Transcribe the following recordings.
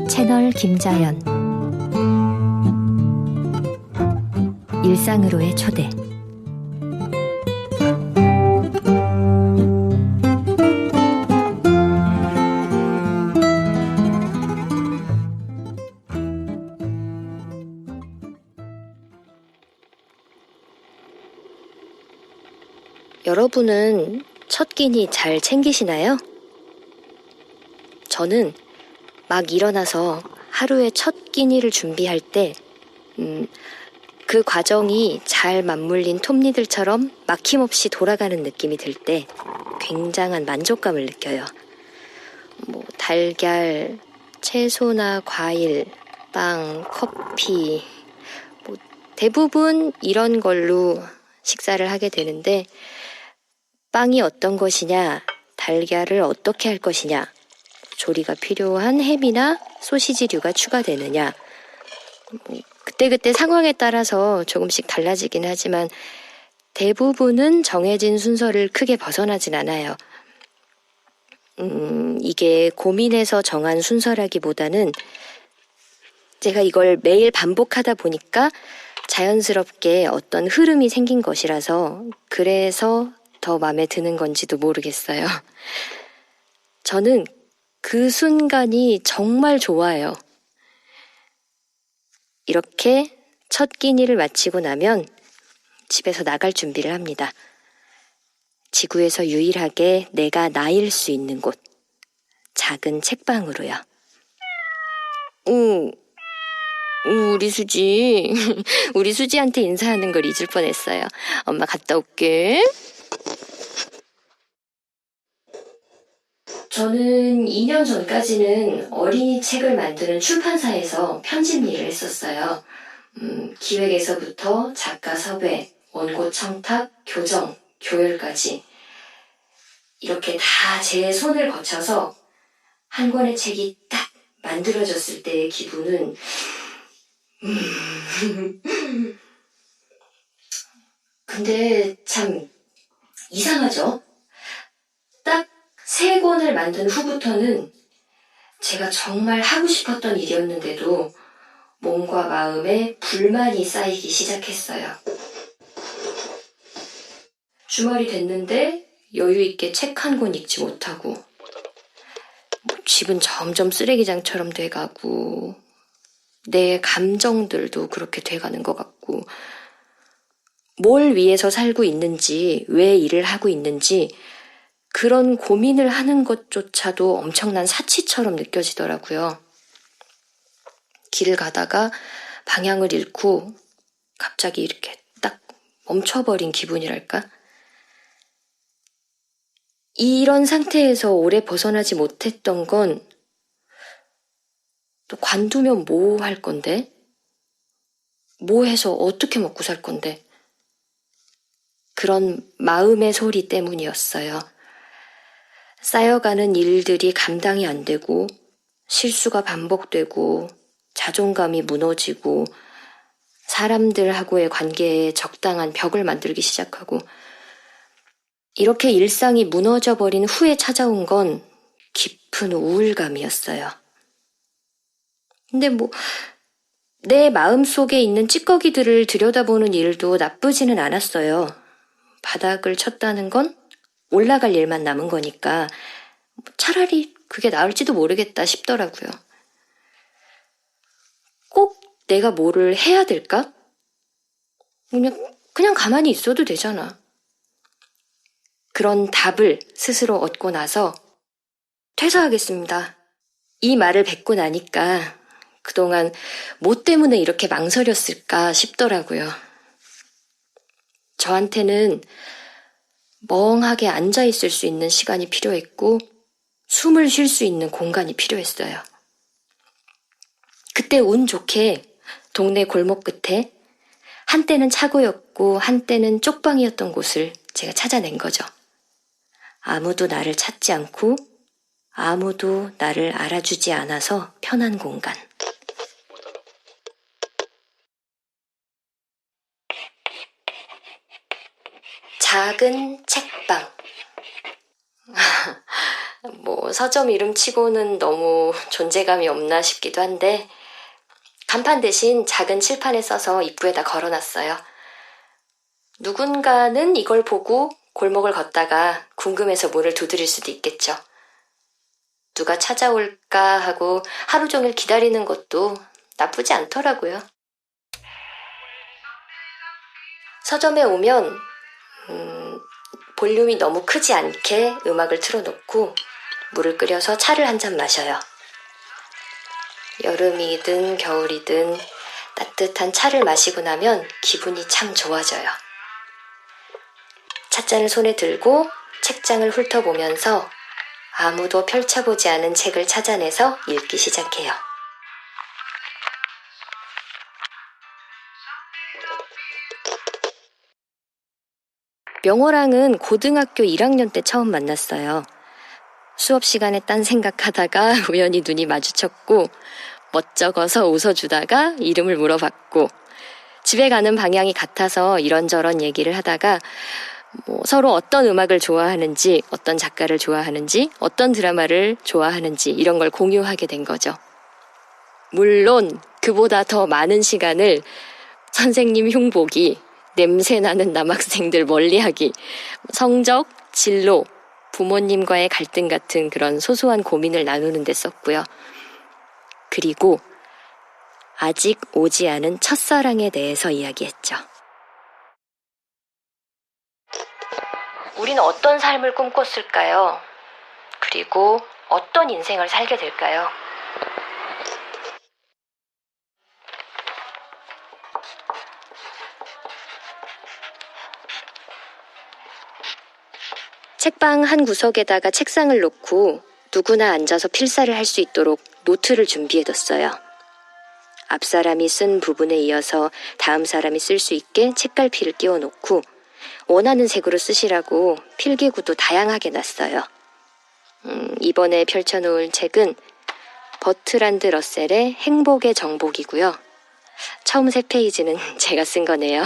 채널 김자연 일상으로의 초대. 여러분은 첫 끼니 잘 챙기시나요? 저는 막 일어나서 하루의 첫 끼니를 준비할 때 그 과정이 잘 맞물린 톱니들처럼 막힘없이 돌아가는 느낌이 들 때 굉장한 만족감을 느껴요. 달걀, 채소나 과일, 빵, 커피, 대부분 이런 걸로 식사를 하게 되는데, 빵이 어떤 것이냐, 달걀을 어떻게 할 것이냐, 조리가 필요한 햄이나 소시지류가 추가되느냐, 그때그때 상황에 따라서 조금씩 달라지긴 하지만 대부분은 정해진 순서를 크게 벗어나진 않아요. 이게 고민해서 정한 순서라기보다는 제가 이걸 매일 반복하다 보니까 자연스럽게 어떤 흐름이 생긴 것이라서 그래서 더 마음에 드는 건지도 모르겠어요. 저는 그 순간이 정말 좋아요. 이렇게 첫 끼니를 마치고 나면 집에서 나갈 준비를 합니다. 지구에서 유일하게 내가 나일 수 있는 곳, 작은 책방으로요. 우리 수지. 우리 수지한테 인사하는 걸 잊을 뻔했어요. 엄마 갔다 올게. 저는 2년 전까지는 어린이 책을 만드는 출판사에서 편집 일을 했었어요. 기획에서부터 작가 섭외, 원고 청탁, 교정, 교열까지 이렇게 다 제 손을 거쳐서 한 권의 책이 딱 만들어졌을 때의 기분은 근데 참 이상하죠? 딱 3권을 만든 후부터는 제가 정말 하고 싶었던 일이었는데도 몸과 마음에 불만이 쌓이기 시작했어요. 주말이 됐는데 여유 있게 책 한 권 읽지 못하고, 집은 점점 쓰레기장처럼 돼가고, 내 감정들도 그렇게 돼가는 것 같고, 뭘 위해서 살고 있는지, 왜 일을 하고 있는지 그런 고민을 하는 것조차도 엄청난 사치처럼 느껴지더라고요. 길을 가다가 방향을 잃고 갑자기 이렇게 딱 멈춰버린 기분이랄까? 이런 상태에서 오래 벗어나지 못했던 건 또 관두면 뭐 할 건데? 뭐 해서 어떻게 먹고 살 건데? 그런 마음의 소리 때문이었어요. 쌓여가는 일들이 감당이 안 되고, 실수가 반복되고, 자존감이 무너지고, 사람들하고의 관계에 적당한 벽을 만들기 시작하고, 이렇게 일상이 무너져버린 후에 찾아온 건 깊은 우울감이었어요. 근데 내 마음속에 있는 찌꺼기들을 들여다보는 일도 나쁘지는 않았어요. 바닥을 쳤다는 건 올라갈 일만 남은 거니까 차라리 그게 나을지도 모르겠다 싶더라고요. 꼭 내가 뭐를 해야 될까? 그냥 가만히 있어도 되잖아. 그런 답을 스스로 얻고 나서 퇴사하겠습니다. 이 말을 뱉고 나니까 그동안 뭐 때문에 이렇게 망설였을까 싶더라고요. 저한테는 멍하게 앉아있을 수 있는 시간이 필요했고 숨을 쉴 수 있는 공간이 필요했어요. 그때 운 좋게 동네 골목 끝에 한때는 차고였고 한때는 쪽방이었던 곳을 제가 찾아낸 거죠. 아무도 나를 찾지 않고 아무도 나를 알아주지 않아서 편한 공간. 작은 책방. 서점 이름치고는 너무 존재감이 없나 싶기도 한데 간판 대신 작은 칠판에 써서 입구에다 걸어놨어요. 누군가는 이걸 보고 골목을 걷다가 궁금해서 문을 두드릴 수도 있겠죠. 누가 찾아올까 하고 하루 종일 기다리는 것도 나쁘지 않더라고요. 서점에 오면 볼륨이 너무 크지 않게 음악을 틀어놓고 물을 끓여서 차를 한 잔 마셔요. 여름이든 겨울이든 따뜻한 차를 마시고 나면 기분이 참 좋아져요. 찻잔을 손에 들고 책장을 훑어보면서 아무도 펼쳐보지 않은 책을 찾아내서 읽기 시작해요. 명호랑은 고등학교 1학년 때 처음 만났어요. 수업 시간에 딴 생각하다가 우연히 눈이 마주쳤고 멋쩍어서 웃어주다가 이름을 물어봤고 집에 가는 방향이 같아서 이런저런 얘기를 하다가 서로 어떤 음악을 좋아하는지, 어떤 작가를 좋아하는지, 어떤 드라마를 좋아하는지 이런 걸 공유하게 된 거죠. 물론 그보다 더 많은 시간을 선생님 흉보기, 냄새나는 남학생들 멀리하기, 성적, 진로, 부모님과의 갈등 같은 그런 소소한 고민을 나누는 데 썼고요. 그리고 아직 오지 않은 첫사랑에 대해서 이야기했죠. 우리는 어떤 삶을 꿈꿨을까요? 그리고 어떤 인생을 살게 될까요? 책방 한 구석에다가 책상을 놓고 누구나 앉아서 필사를 할 수 있도록 노트를 준비해뒀어요. 앞 사람이 쓴 부분에 이어서 다음 사람이 쓸 수 있게 책갈피를 끼워놓고 원하는 색으로 쓰시라고 필기구도 다양하게 놨어요. 이번에 펼쳐놓을 책은 버트란드 러셀의 행복의 정복이고요. 처음 3페이지는 제가 쓴 거네요.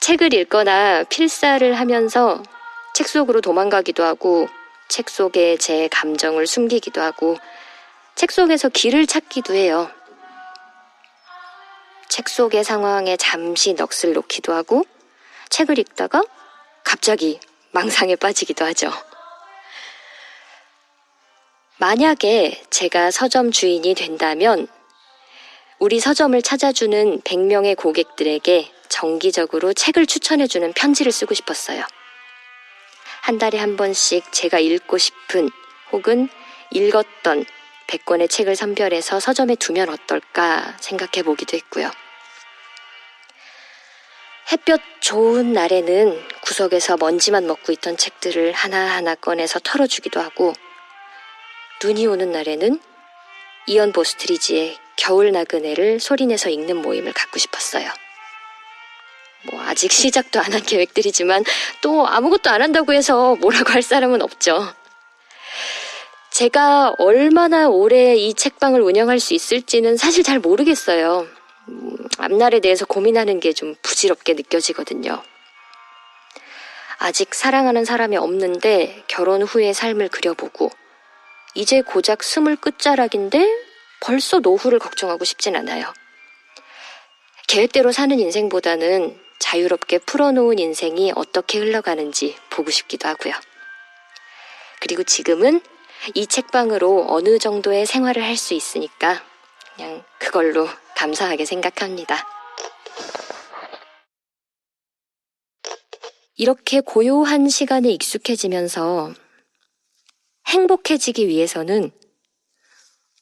책을 읽거나 필사를 하면서 책 속으로 도망가기도 하고 책 속에 제 감정을 숨기기도 하고 책 속에서 길을 찾기도 해요. 책 속의 상황에 잠시 넋을 놓기도 하고 책을 읽다가 갑자기 망상에 빠지기도 하죠. 만약에 제가 서점 주인이 된다면 우리 서점을 찾아주는 100명의 고객들에게 정기적으로 책을 추천해주는 편지를 쓰고 싶었어요. 한 달에 한 번씩 제가 읽고 싶은 혹은 읽었던 100권의 책을 선별해서 서점에 두면 어떨까 생각해 보기도 했고요. 햇볕 좋은 날에는 구석에서 먼지만 먹고 있던 책들을 하나하나 꺼내서 털어주기도 하고 눈이 오는 날에는 이언 보스트리지의 겨울 나그네를 소리내서 읽는 모임을 갖고 싶었어요. 아직 시작도 안 한 계획들이지만 또 아무것도 안 한다고 해서 뭐라고 할 사람은 없죠. 제가 얼마나 오래 이 책방을 운영할 수 있을지는 사실 잘 모르겠어요. 앞날에 대해서 고민하는 게 좀 부질없게 느껴지거든요. 아직 사랑하는 사람이 없는데 결혼 후의 삶을 그려보고 이제 고작 20 끝자락인데 벌써 노후를 걱정하고 싶진 않아요. 계획대로 사는 인생보다는 자유롭게 풀어놓은 인생이 어떻게 흘러가는지 보고 싶기도 하고요. 그리고 지금은 이 책방으로 어느 정도의 생활을 할 수 있으니까 그냥 그걸로 감사하게 생각합니다. 이렇게 고요한 시간에 익숙해지면서 행복해지기 위해서는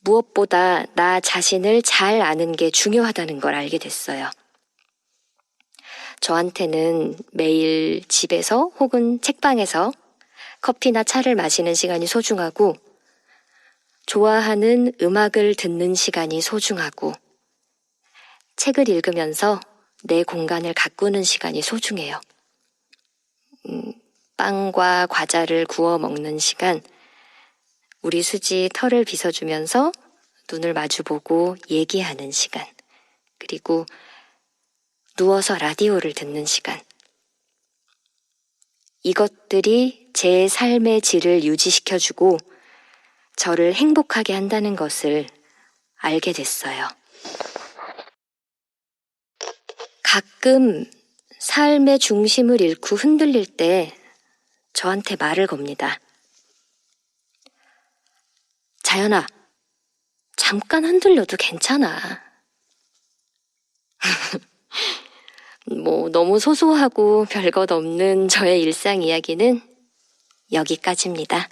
무엇보다 나 자신을 잘 아는 게 중요하다는 걸 알게 됐어요. 저한테는 매일 집에서 혹은 책방에서 커피나 차를 마시는 시간이 소중하고 좋아하는 음악을 듣는 시간이 소중하고 책을 읽으면서 내 공간을 가꾸는 시간이 소중해요. 빵과 과자를 구워 먹는 시간, 우리 수지 털을 빗어주면서 눈을 마주보고 얘기하는 시간, 그리고 누워서 라디오를 듣는 시간. 이것들이 제 삶의 질을 유지시켜주고 저를 행복하게 한다는 것을 알게 됐어요. 가끔 삶의 중심을 잃고 흔들릴 때 저한테 말을 겁니다. 자연아, 잠깐 흔들려도 괜찮아. 너무 소소하고 별것 없는 저의 일상 이야기는 여기까지입니다.